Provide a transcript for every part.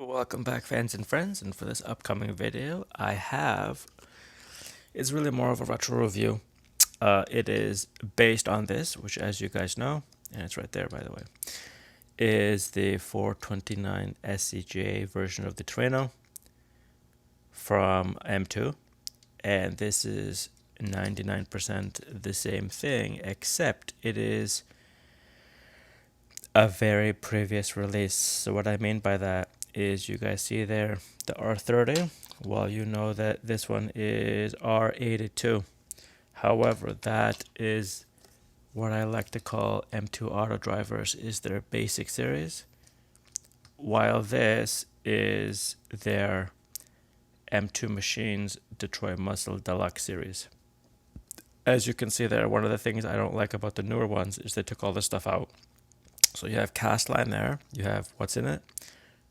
Welcome back, fans and friends, and for this upcoming video it's really more of a retro review. It is based on this, which, as you guys know, and it's right there by the way, is the 429 SCJ version of the Torino from M2, and this is 99% the same thing, except it is a very previous release. So what I mean by that is, you guys see there the R30. Well, you know that this one is R82. However, that is what I like to call M2 Auto Drivers, is their basic series, while this is their M2 Machines Detroit Muscle Deluxe series. As you can see there, one of the things I don't like about the newer ones is they took all this stuff out. So you have Castline there, you have what's in it.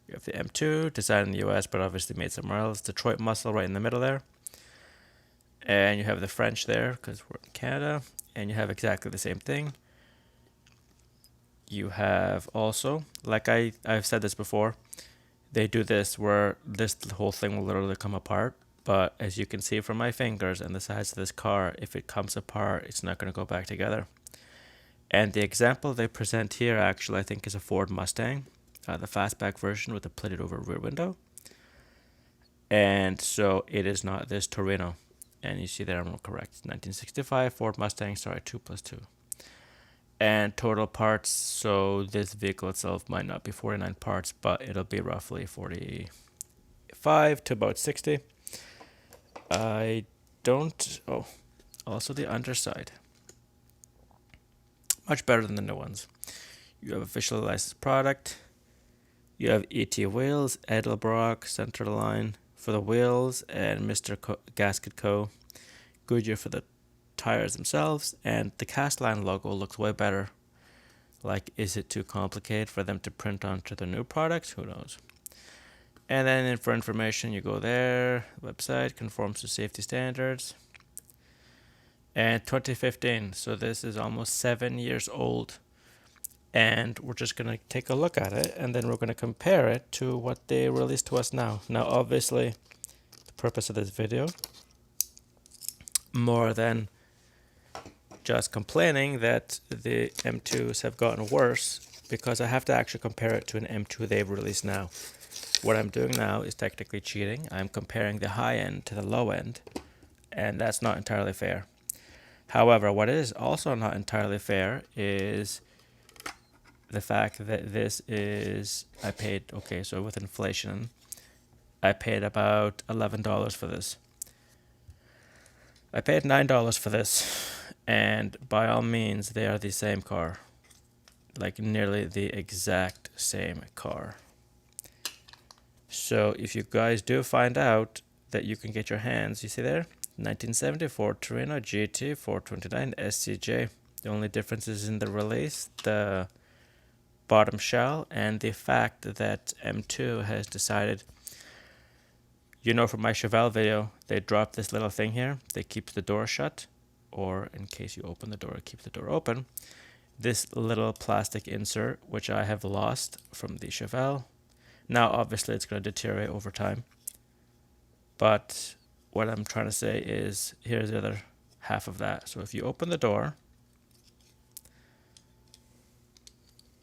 You have the M2, designed in the US, but obviously made somewhere else. Detroit Muscle right in the middle there. And you have the French there, because we're in Canada. And you have exactly the same thing. You have also, like I've said this before, they do this where the whole thing will literally come apart. But as you can see from my fingers and the size of this car, if it comes apart, it's not going to go back together. And the example they present here actually I think is a Ford Mustang, the fastback version with the plated over rear window. And so it is not this Torino. And you see there I'm correct. 1965 Ford Mustang, sorry, 2+2. And total parts, so this vehicle itself might not be 49 parts, but it'll be roughly 45 to about 60. Also the underside. Much better than the new ones. You have officially licensed product. You have ET wheels, Edelbrock, Centerline for the wheels, and Mr. Gasket Co. Goodyear for the tires themselves, and the Castline logo looks way better. Like, is it too complicated for them to print onto the new products? Who knows? And then for information, you go there, website, conforms to safety standards. And 2015, so this is almost 7 years old. And we're just going to take a look at it, and then we're going to compare it to what they released to us now. Now, obviously, the purpose of this video, more than just complaining that the M2s have gotten worse, because I have to actually compare it to an M2 they've released now. What I'm doing now is technically cheating. I'm comparing the high end to the low end, and that's not entirely fair. However, what is also not entirely fair is the fact that this is, I paid, okay, so with inflation, I paid about $11 for this. I paid $9 for this, and by all means, they are the same car. Like, nearly the exact same car. So, if you guys do find out that you can get your hands, you see there? 1970 Ford Torino GT 429 SCJ. The only difference is in the release, the bottom shell, and the fact that M2 has decided, you know, from my Chevelle video, they drop this little thing here. They keep the door shut, or in case you open the door, it keeps the door open. This little plastic insert, which I have lost from the Chevelle. Now, obviously, it's going to deteriorate over time. But what I'm trying to say is, here's the other half of that. So if you open the door,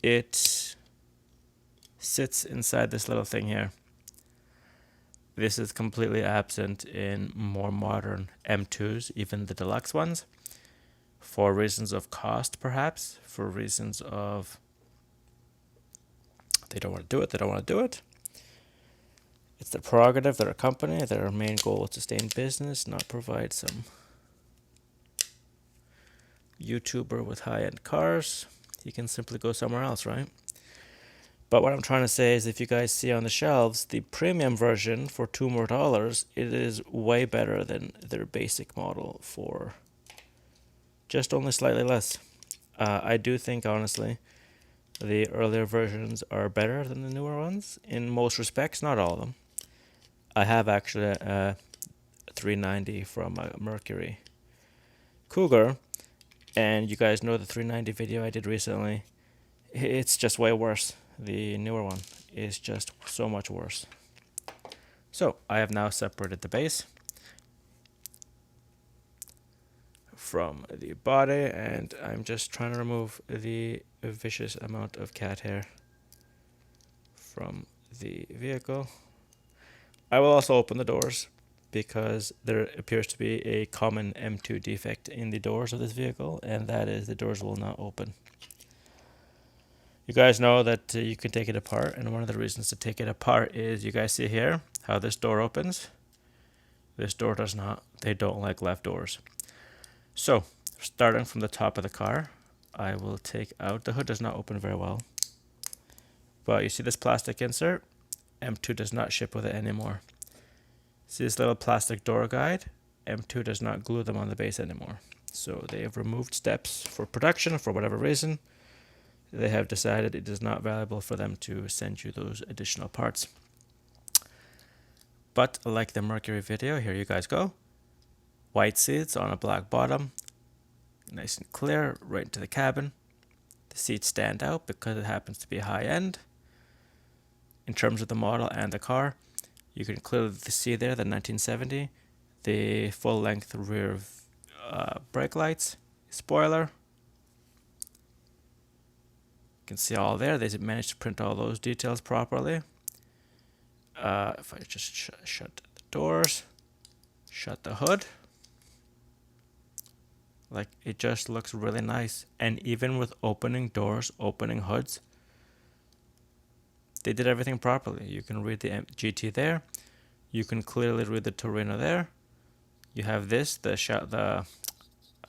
it sits inside this little thing here. This is completely absent in more modern M2s, even the deluxe ones, for reasons of cost, perhaps, for reasons of they don't want to do it. It's their prerogative, they're a company, their main goal is to stay in business, not provide some YouTuber with high-end cars. You can simply go somewhere else, right? But what I'm trying to say is, if you guys see on the shelves, the premium version for $2 more, it is way better than their basic model for just only slightly less. I do think, honestly, the earlier versions are better than the newer ones in most respects, not all of them. I have actually a 390 from a Mercury Cougar, and you guys know the 390 video I did recently. It's just way worse, the newer one. is just so much worse. So I have now separated the base from the body, and I'm just trying to remove the vicious amount of cat hair from the vehicle. I will also open the doors because there appears to be a common M2 defect in the doors of this vehicle, and that is the doors will not open. You guys know that you can take it apart, and one of the reasons to take it apart is you guys see here how this door opens. This door does not. They don't like left doors. So, starting from the top of the car, I will take out, the hood does not open very well, but you see this plastic insert? M2 does not ship with it anymore. See this little plastic door guide? M2 does not glue them on the base anymore. So they have removed steps for production for whatever reason. They have decided it is not valuable for them to send you those additional parts. But like the Mercury video, here you guys go. White seats on a black bottom. Nice and clear, right into the cabin. The seats stand out because it happens to be high end. In terms of the model and the car, you can clearly see there the 1970, the full length rear brake lights, spoiler. You can see all there. They managed to print all those details properly. If I just shut the doors, shut the hood, like it just looks really nice. And even with opening doors, opening hoods, they did everything properly. You can read the GT there. You can clearly read the Torino there. You have this, I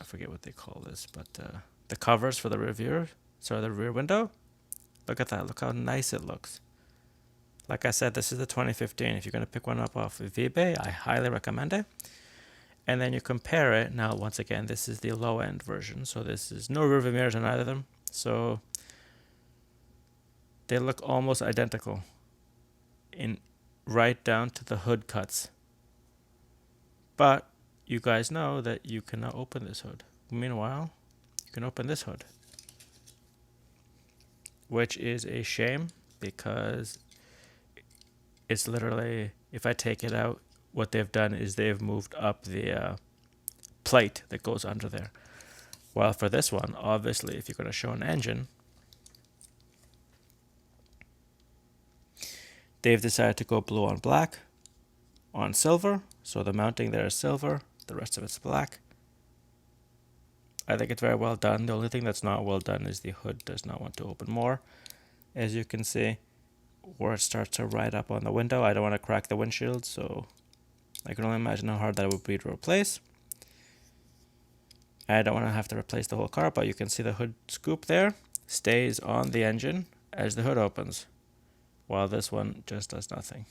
forget what they call this, but the covers for the the rear window. Look at that. Look how nice it looks. Like I said, this is the 2015. If you're going to pick one up off of eBay, I highly recommend it. And then you compare it. Now, once again, this is the low-end version. So this is no rear view mirrors on either of them. So they look almost identical right down to the hood cuts. But you guys know that you cannot open this hood. Meanwhile, you can open this hood, which is a shame because it's literally, if I take it out, what they've done is they've moved up the plate that goes under there. While for this one, obviously, if you're going to show an engine, they've decided to go blue on black, on silver. So the mounting there is silver, the rest of it's black. I think it's very well done. The only thing that's not well done is the hood does not want to open more. As you can see, where it starts to ride up on the window. I don't want to crack the windshield, so I can only imagine how hard that would be to replace. I don't want to have to replace the whole car, but you can see the hood scoop there stays on the engine as the hood opens, while this one just does nothing.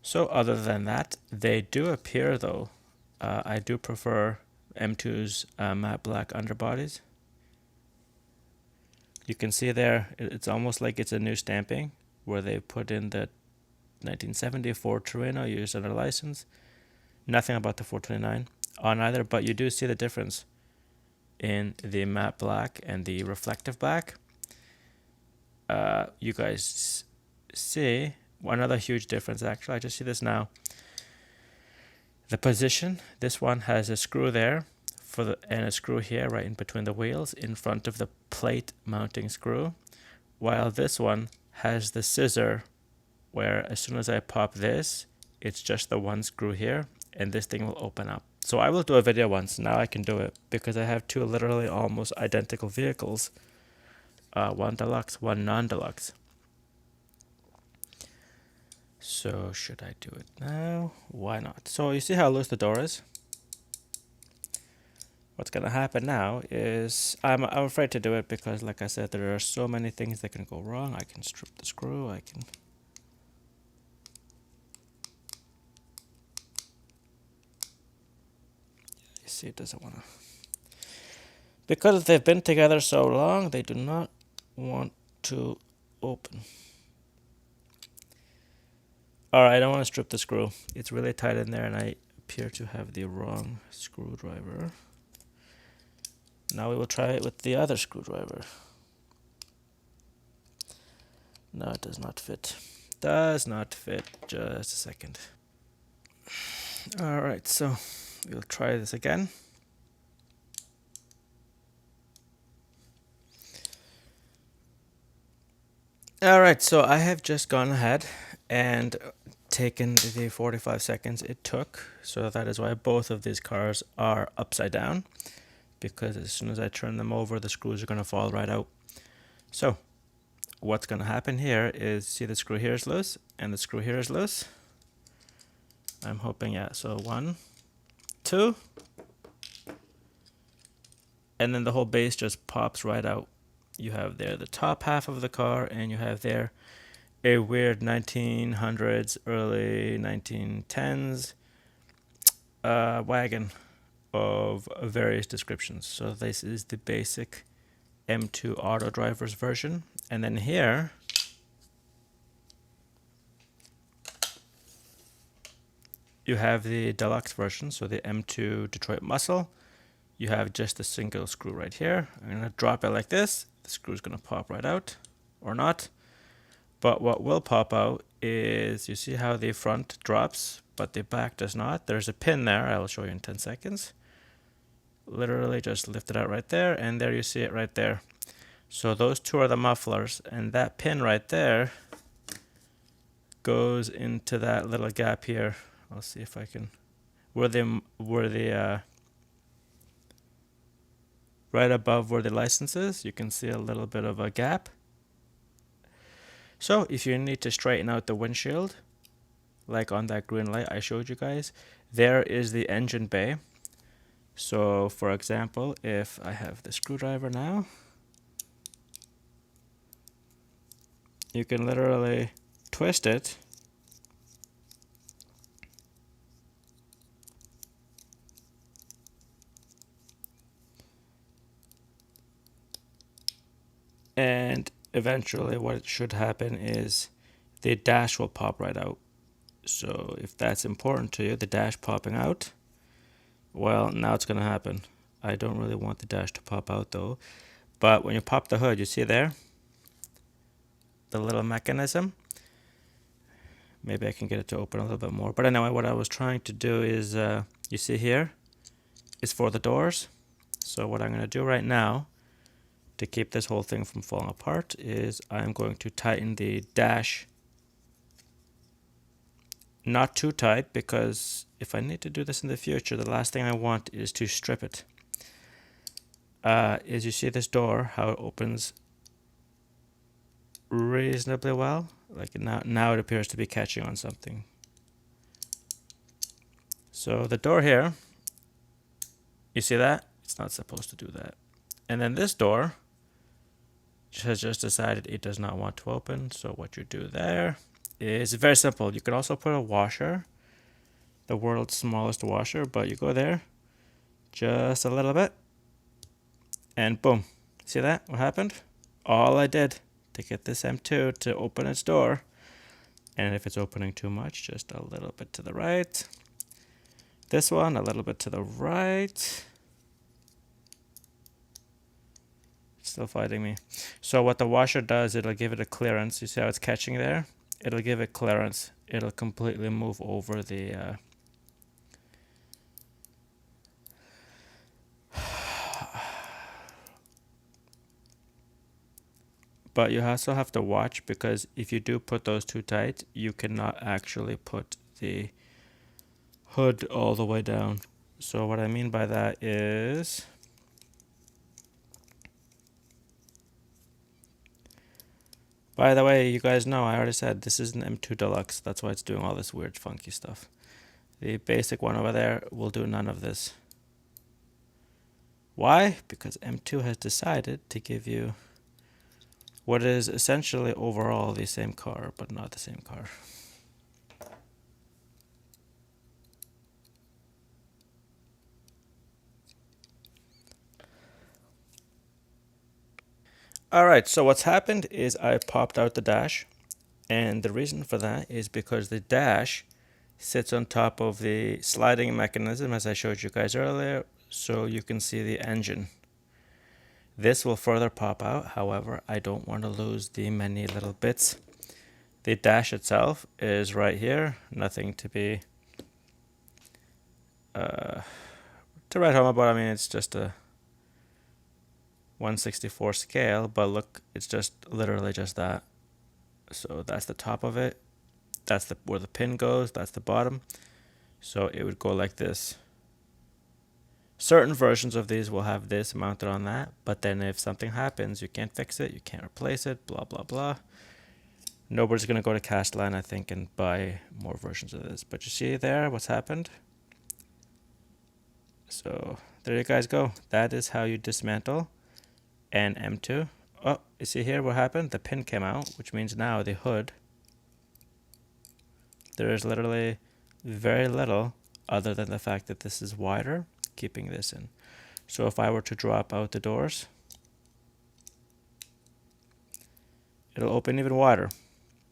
So other than that, they do appear though, I do prefer M2's matte black underbodies. You can see there, it's almost like it's a new stamping where they put in the 1970 Ford Torino used under license. Nothing about the 429 on either, but you do see the difference in the matte black and the reflective black. You guys see another huge difference actually. I just see this now. The position, this one has a screw there and a screw here right in between the wheels in front of the plate mounting screw, while this one has the scissor where as soon as I pop this, it's just the one screw here and this thing will open up. So I will do a video once. Now I can do it because I have two literally almost identical vehicles, one deluxe, one non-deluxe. So should I do it now? Why not? So you see how loose the door is? What's going to happen now is I'm afraid to do it because, like I said, there are so many things that can go wrong. I can strip the screw. I can... You see, it doesn't want to... Because they've been together so long, they do not want to open. Alright, I don't want to strip the screw. It's really tight in there and I appear to have the wrong screwdriver. Now we will try it with the other screwdriver. No, it does not fit. Does not fit. Just a second. Alright, so we'll try this again. Alright, so I have just gone ahead and taken the 45 seconds it took. So that is why both of these cars are upside down, because as soon as I turn them over, the screws are going to fall right out. So what's going to happen here is, see the screw here is loose and the screw here is loose. I'm hoping, yeah, so 1, 2, and then the whole base just pops right out. You have there the top half of the car, and you have there a weird 1900s, early 1910s wagon of various descriptions. So this is the basic M2 Auto Drivers version. And then here, you have the deluxe version, so the M2 Detroit Muscle. You have just a single screw right here. I'm going to drop it like this. The screw is going to pop right out, or not. But what will pop out is, you see how the front drops, but the back does not. There's a pin there. I will show you in 10 seconds. Literally just lift it out right there, and there you see it right there. So those two are the mufflers, and that pin right there goes into that little gap here. I'll see if I can, where the right above where the license is, you can see a little bit of a gap. So if you need to straighten out the windshield, like on that green light I showed you guys, there is the engine bay. So for example, if I have the screwdriver now, you can literally twist it and eventually what should happen is the dash will pop right out. So if that's important to you, the dash popping out, well, now it's going to happen. I don't really want the dash to pop out though. But when you pop the hood, you see there the little mechanism. Maybe I can get it to open a little bit more. But anyway, what I was trying to do is, you see here, is for the doors. So what I'm going to do right now to keep this whole thing from falling apart is I'm going to tighten the dash. Not too tight, because if I need to do this in the future, the last thing I want is to strip it. As you see this door, how it opens reasonably well. Like now it appears to be catching on something. So the door here, you see that? It's not supposed to do that. And then this door has just decided it does not want to open. So what you do there is very simple. You can also put a washer, the world's smallest washer, but you go there just a little bit and boom. See that? What happened? All I did to get this M2 to open its door, and if it's opening too much, just a little bit to the right. This one, a little bit to the right. Still fighting me. So what the washer does, it'll give it a clearance. You see how it's catching there? It'll give it clearance. It'll completely move over the but you also have to watch, because if you do put those too tight, you cannot actually put the hood all the way down. So what I mean by that is, by the way, you guys know I already said this is an M2 Deluxe. That's why it's doing all this weird funky stuff. The basic one over there will do none of this. Why? Because M2 has decided to give you what is essentially overall the same car, but not the same car. Alright, so what's happened is I popped out the dash, and the reason for that is because the dash sits on top of the sliding mechanism, as I showed you guys earlier, so you can see the engine. This will further pop out, however, I don't want to lose the many little bits The dash itself is right here. Nothing to be to write home about. I mean, it's just a 1/64 scale, but look, it's just literally just that. So that's the top of it. That's the where the pin goes. That's the bottom. So it would go like this. Certain versions of these will have this mounted on that, but then if something happens, you can't fix it, you can't replace it, blah blah blah. Nobody's gonna go to Castline, I think, and buy more versions of this. But you see there what's happened? So there you guys go. That is how you dismantle an M2. Oh, you see here what happened? The pin came out, which means now the hood, there is literally very little other than the fact that this is wider, keeping this in. So if I were to drop out the doors, it'll open even wider.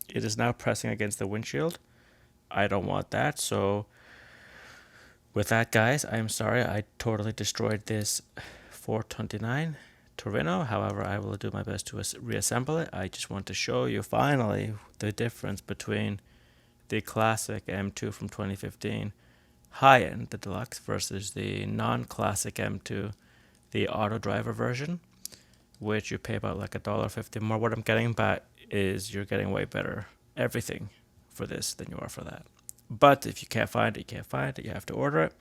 It is now pressing against the windshield. I don't want that, so with that, guys, I'm sorry I totally destroyed this 429 Torino. However, I will do my best to reassemble it. I just want to show you finally the difference between the classic M2 from 2015 high-end, the deluxe, versus the non-classic M2, the auto driver version, which you pay about like $1.50 more. What I'm getting back is you're getting way better everything for this than you are for that. But if you can't find it, you can't find it. You have to order it.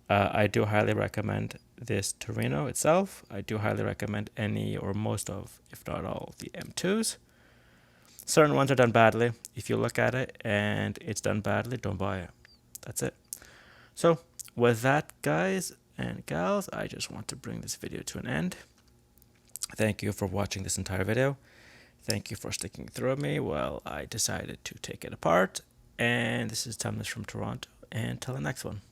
I do highly recommend this Torino itself. I do highly recommend any or most of, if not all, of the M2s. Certain ones are done badly. If you look at it and it's done badly, don't buy it. That's it. So with that, guys and gals, I just want to bring this video to an end. Thank you for watching this entire video. Thank you for sticking through me while I decided to take it apart. And this is Thomas from Toronto. And till the next one.